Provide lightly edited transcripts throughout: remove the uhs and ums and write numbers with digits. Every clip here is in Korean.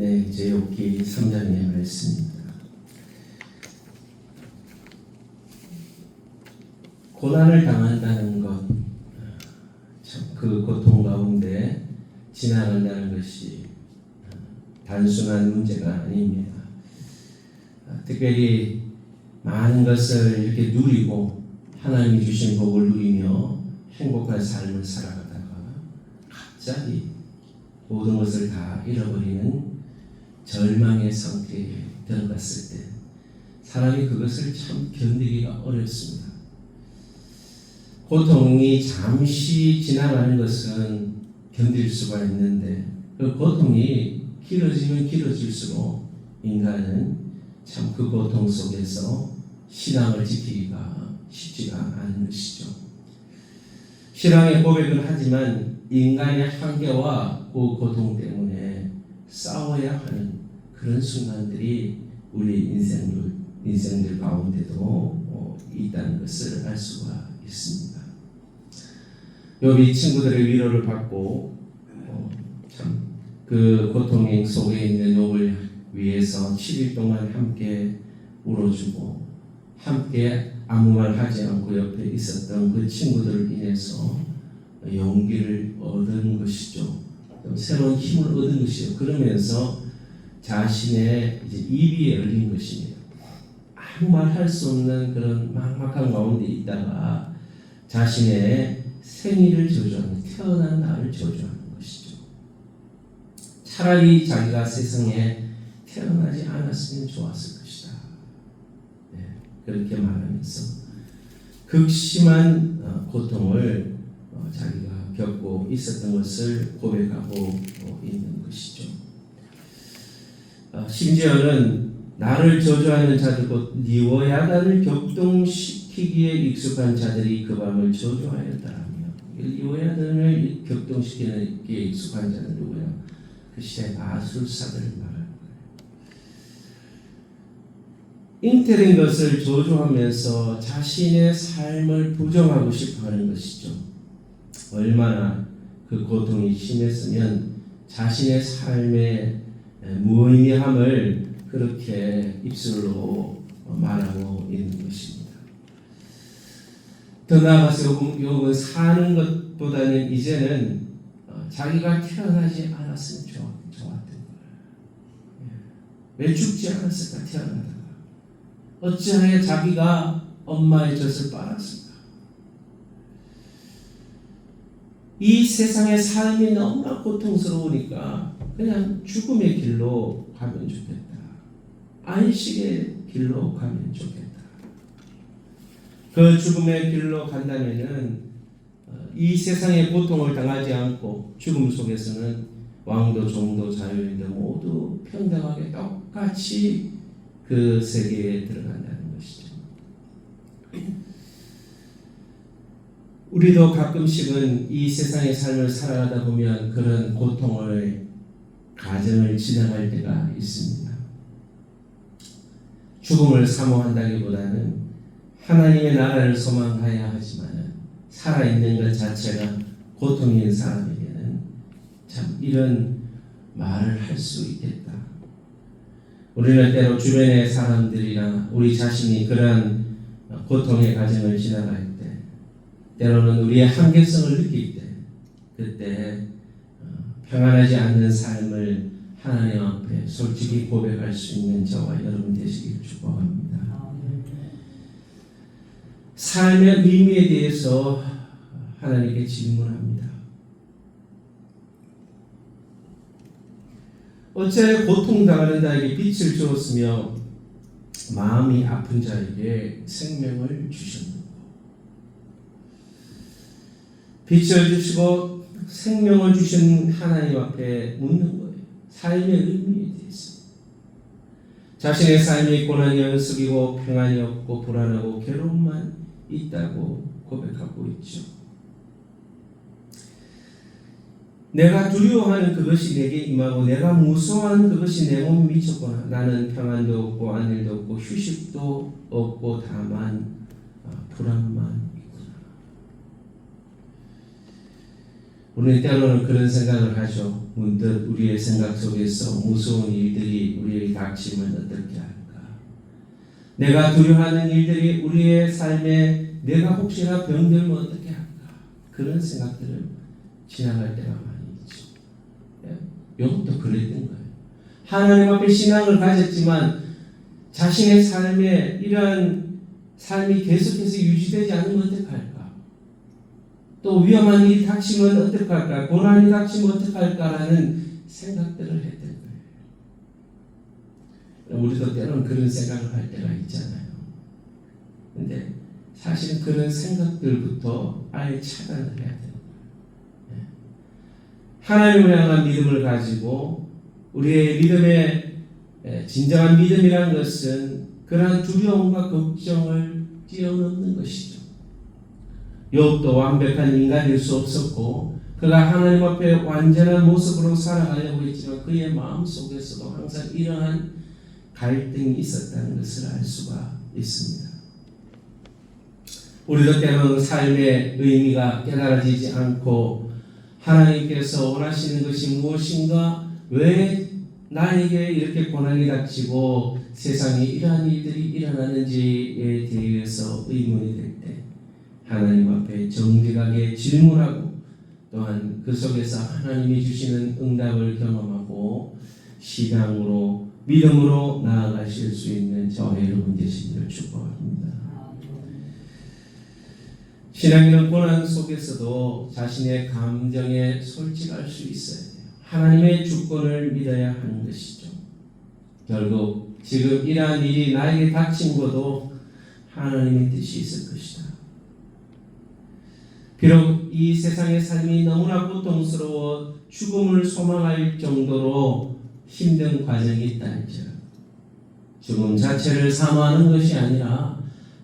네, 제욥기 3장의 말씀입니다. 고난을 당한다는 것, 그 고통 가운데 지나간다는 것이 단순한 문제가 아닙니다. 특별히 많은 것을 이렇게 누리고 하나님이 주신 복을 누리며 행복한 삶을 살아가다가 갑자기 모든 것을 다 잃어버리는 절망의 상태에 들어갔을 때 사람이 그것을 참 견디기가 어렵습니다. 고통이 잠시 지나가는 것은 견딜 수가 있는데 그 고통이 길어지면 길어질수록 인간은 참 그 고통 속에서 신앙을 지키기가 쉽지가 않은 것이죠. 신앙의 고백은 하지만 인간의 한계와 그 고통 때문에 싸워야 하는 그런 순간들이 우리 인생들 가운데도 있다는 것을 알 수가 있습니다. 욥이 친구들의 위로를 받고 참 그 고통 속에 있는 욥을 위해서 7일 동안 함께 울어주고 함께 아무 말 하지 않고 옆에 있었던 그 친구들을 인해서 용기를 얻은 것이죠. 새로운 힘을 얻은 것이죠. 그러면서 자신의 이제 입이 열린 것입니다. 아무 말 할 수 없는 그런 막막한 가운데 있다가 자신의 생일을 저주하는, 태어난 날을 저주하는 것이죠. 차라리 자기가 세상에 태어나지 않았으면 좋았을 것이다. 네, 그렇게 말하면서 극심한 고통을 자기가 겪고 있었던 것을 고백하고 있는 것이죠. 심지어는 나를 저주하는 자들 곧 리워야단을 격동시키기에 익숙한 자들이 그 밤을 저주하였다라며 리워야단을 격동시키는 게 익숙한 자는 누구야? 그 시대 마술사들을 말하는 거예요. 잉태된 것을 저주하면서 자신의 삶을 부정하고 싶어하는 것이죠. 얼마나 그 고통이 심했으면 자신의 삶의 무의미함을 그렇게 입술로 말하고 있는 것입니다. 더 나아가서 욥은 사는 것보다는 이제는 자기가 태어나지 않았으면 좋았던 거예요. 왜 죽지 않았을까 태어나다가 어찌하여 자기가 엄마의 젖을 빨았을까. 이 세상의 삶이 너무나 고통스러우니까 그냥 죽음의 길로 가면 좋겠다. 안식의 길로 가면 좋겠다. 그 죽음의 길로 간다면은 이 세상의 고통을 당하지 않고 죽음 속에서는 왕도 종도 자유인도 모두 평등하게 똑같이 그 세계에 들어간다는 것이죠. 우리도 가끔씩은 이 세상의 삶을 살아가다 보면 그런 고통을 가정을 지나갈 때가 있습니다. 죽음을 사모한다기보다는 하나님의 나라를 소망해야 하지만 살아있는 것 자체가 고통인 사람에게는 참 이런 말을 할 수 있겠다. 우리는 때로 주변의 사람들이나 우리 자신이 그러한 고통의 과정을 지나갈 때 때로는 우리의 한계성을 느낄 때 그때 평안하지 않는 삶을 하나님 앞에 솔직히 고백할 수 있는 저와 여러분 되시길 축복합니다. 삶의 의미에 대해서 하나님께 질문합니다. 어찌하여 고통당하는 자에게 빛을 주었으며 마음이 아픈 자에게 생명을 주셨는가? 빛을 주시고 생명을 주신 하나님 앞에 묻는 거예요. 삶의 의미에 대해서. 자신의 삶이 고난이 연속이고 평안이 없고 불안하고 괴로움만 있다고 고백하고 있죠. 내가 두려워하는 그것이 내게 임하고 내가 무서워하는 그것이 내 몸에 미쳤구나. 나는 평안도 없고 안일도 없고 휴식도 없고 다만 불안만 있구나. 우리는 때로는 그런 생각을 하죠. 문득 우리의 생각 속에서 무서운 일들이 우리에게 닥치면 어떻게 할까? 내가 두려워하는 일들이 우리의 삶에 내가 혹시나 병들면 어떻게 할까? 그런 생각들을 지나갈 때가 많이 있죠. 욥도 그랬던 거예요. 하나님 앞에 신앙을 가졌지만 자신의 삶에 이러한 삶이 계속해서 유지되지 않으면 어떡할까? 또 위험한 일이 닥치면 어떡할까? 고난이 닥치면 어떡할까라는 생각들을 했던 거예요. 우리도 때로는 그런 생각을 할 때가 있잖아요. 근데 사실은 그런 생각들부터 아예 차단을 해야 돼요. 하나님을 향한 믿음을 가지고 우리의 믿음의 진정한 믿음이라는 것은 그러한 두려움과 걱정을 뛰어넘는 것이죠. 욥도 완벽한 인간일 수 없었고 그가 하나님 앞에 완전한 모습으로 살아가려고 했지만 그의 마음 속에서도 항상 이러한 갈등이 있었다는 것을 알 수가 있습니다. 우리도 때로는 삶의 의미가 깨달아지지 않고 하나님께서 원하시는 것이 무엇인가, 왜 나에게 이렇게 고난이 닥치고 세상에 이러한 일들이 일어나는지에 대해서 의문이 될 때 하나님 앞에 정직하게 질문하고 또한 그 속에서 하나님이 주시는 응답을 경험하고 신앙으로 믿음으로 나아가실 수 있는 저와 여러분 되시기를 축복합니다. 신앙인은 고난 속에서도 자신의 감정에 솔직할 수 있어야 돼요. 하나님의 주권을 믿어야 하는 것이죠. 결국 지금 이러한 일이 나에게 닥친 것도 하나님의 뜻이 있을 것이다. 비록 이 세상의 삶이 너무나 고통스러워 죽음을 소망할 정도로 힘든 과정이 있다 할지라도 죽음 자체를 사모하는 것이 아니라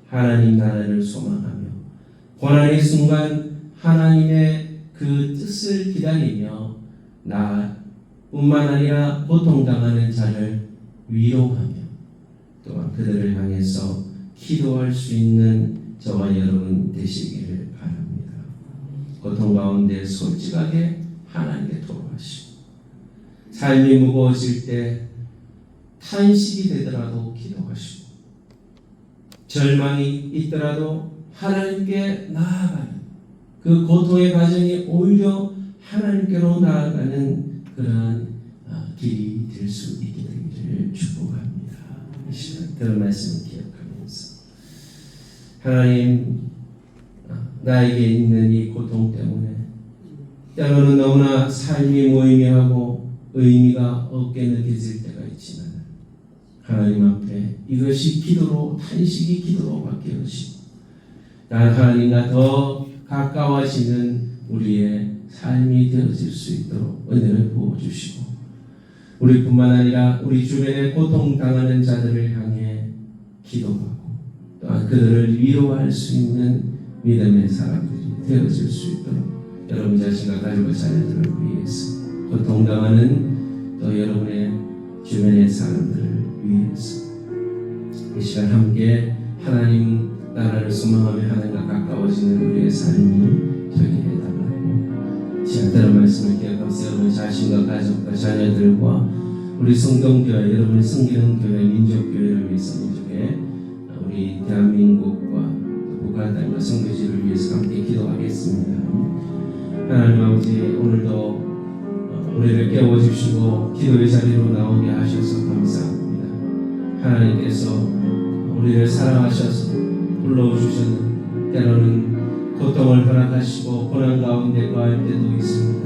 하나님 나라를 소망하며 고난의 순간 하나님의 그 뜻을 기다리며 나뿐만 아니라 고통당하는 자를 위로하며 또한 그들을 향해서 기도할 수 있는 저와 여러분 되시기를 바랍니다. 고통 가운데 솔직하게 하나님께 토로하시고 삶이 무거워질 때 탄식이 되더라도 기도하시고 절망이 있더라도 하나님께 나아가는 그 고통의 과정이 오히려 하나님께로 나아가는 그러한 길이 될 수 있게 되기를 축복합니다. 이 시간 들은 말씀을 기억하면서 하나님, 나에게 있는 이 고통 때문에 때로는 너무나 삶이 무의미하고 의미가 없게 느껴질 때가 있지만 하나님 앞에 이것이 기도로, 탄식이 기도로 바뀌어지고 하나님과 더 가까워지는 우리의 삶이 되어질 수 있도록 은혜를 부어주시고 우리뿐만 아니라 우리 주변에 고통당하는 자들을 향해 기도하고 또한 그들을 위로할 수 있는 믿음의 사람들이 되어질 수 있도록 여러분 자신과 가족과 자녀들을 위해서 고통당하는 또 여러분의 주변의 사람들을 위해서 이 시간 함께 하나님 나라를 소망하며 하나님과 가까워지는 우리의 삶이 되게 해달라고 시간 들은 말씀을 기억하면서 여러분 자신과 가족과 자녀들과 우리 성동교회, 여러분이 섬기는 교회, 민족교회를 위해서 민족의 우리 대한민국과 북한 땅과 성교지를 위해서 함께 기도하겠습니다. 하나님 아버지, 오늘도 우리를 깨워주시고 기도의 자리로 나오게 하셔서 감사합니다. 하나님께서 우리를 사랑하셔서 불러주셨는 때로는 고통을 허락하시고 고난 가운데 거할 때도 있습니다.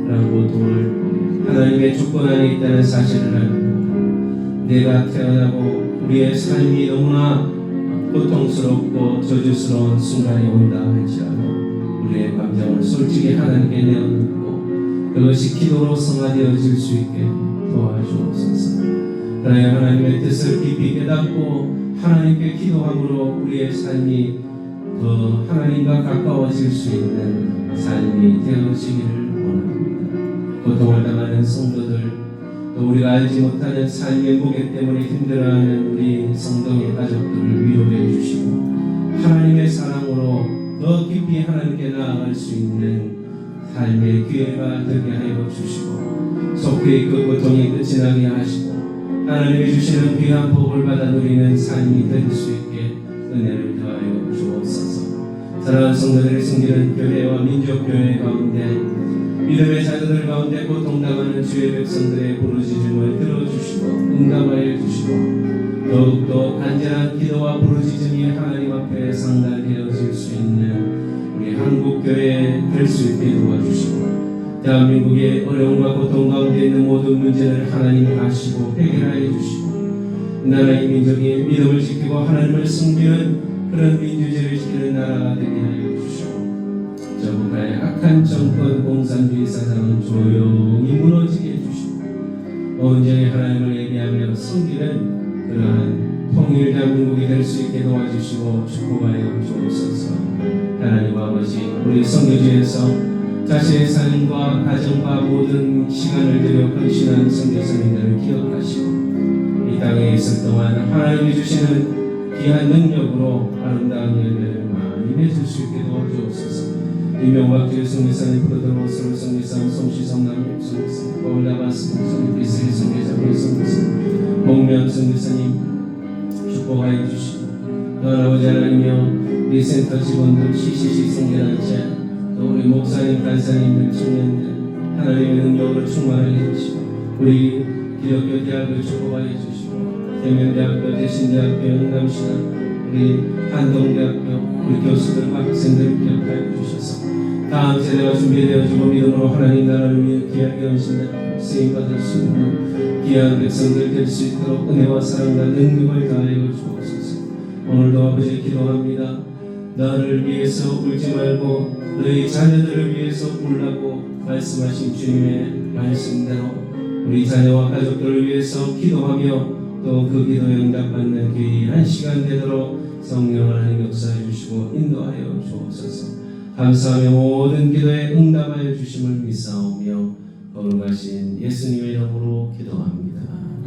그런 고통을 하나님의 주권 안에 있다는 사실을 알고 내가 태어나고 우리의 삶이 너무나 고통스럽고 저주스러운 순간이 온다 할지라도 우리의 감정을 솔직히 하나님께 내어놓고 그것이 기도로 성화되어질 수 있게 도와주옵소서. 그러나 하나님의 뜻을 깊이 깨닫고 하나님께 기도함으로 우리의 삶이 더 하나님과 가까워질 수 있는 삶이 되어지기를 원합니다. 고통을 당하는 성도들, 또 우리가 알지 못하는 삶의 무게 때문에 힘들어하는 우리 성도의 가족들을 위로해 주시고 하나님의 사랑으로 더 깊이 하나님께 나아갈 수 있는 삶의 기회가 되게 하여 주시고 속히 그 고통이 끝이 나게 하시고 하나님이 주시는 귀한 복을 받아 누리는 삶이 될 수 있게 은혜를 더하여 주옵소서. 사랑하는 성도들의 숨기는 교회와 민족교회 가운데 믿음의 자녀들 가운데 고통당하는 주의 백성들의 부르짖음을 들어주시고 응답하여 주시고 더욱더 간절한 기도와 부르짖음이 하나님 앞에 상달되어질 수 있는 우리 한국교회 될 수 있게 도와주시고 대한민국의 어려움과 고통 가운데 있는 모든 문제를 하나님이 아시고 해결하여 주시고 나라의 민족이 믿음을 지키고 하나님을 섬기는 그런 민주주의를 지키는 나라가 되게 하여 주시고 저 국가의 악한 정권 공산주의 사상은 조용히 무너지게 해주시고 온전히 하나님을 예비하며 섬기는 그러한 통일 대한민국이 될 수 있게 도와주시고 축복하여 주옵소서. 하나님 아버지, 우리 선교지에서 자신의 삶과 가정과 모든 시간을 들여 헌신한 선교사님들을 기억하시고 이 땅에 있을 동안 하나님이 주시는 귀한 능력으로 아름다운 열매를 많이 맺을 수 있게 도와주옵소서. 이명박주의 선교사님, 프로드로 서울 선교사님, 송시성 남육 선교사님, 거울라바스 선교사님, 비스리 선교사, 우리 선교사님, 목면 선교사님 축복하여 주시고 또 아버지 하나님이여 우리 센터 직원들, CCC 선교단체 또 우리 목사님, 간사님들, 청년들 하나님의 능력으로 충만하게 해주시고 우리 기독교 대학을 축복하여 주시고 대면대학교, 대신대학교, 영남시당 우리 한동대학교 우리 교수들과 학생들을 기억하여 주셔서 다음 세대가 준비되어지고 믿음으로 하나님 나라를 위해 귀하게 헌신하고 쓰임받을 수 있는 귀한 백성들 될 수 있도록 은혜와 사랑과 능력을 다하여 주옵소서. 오늘도 아버지 기도합니다. 나를 위해서 울지 말고 너희 자녀들을 위해서 울라고 말씀하신 주님의 말씀대로 우리 자녀와 가족들을 위해서 기도하며 또 그 기도 응답받는 귀한 시간 되도록 성령 하나님 역사해 주시고 인도하여 주옵소서. 감사하며 모든 기도에 응답하여 주심을 믿사오며 거룩하신 예수님의 이름으로 기도합니다.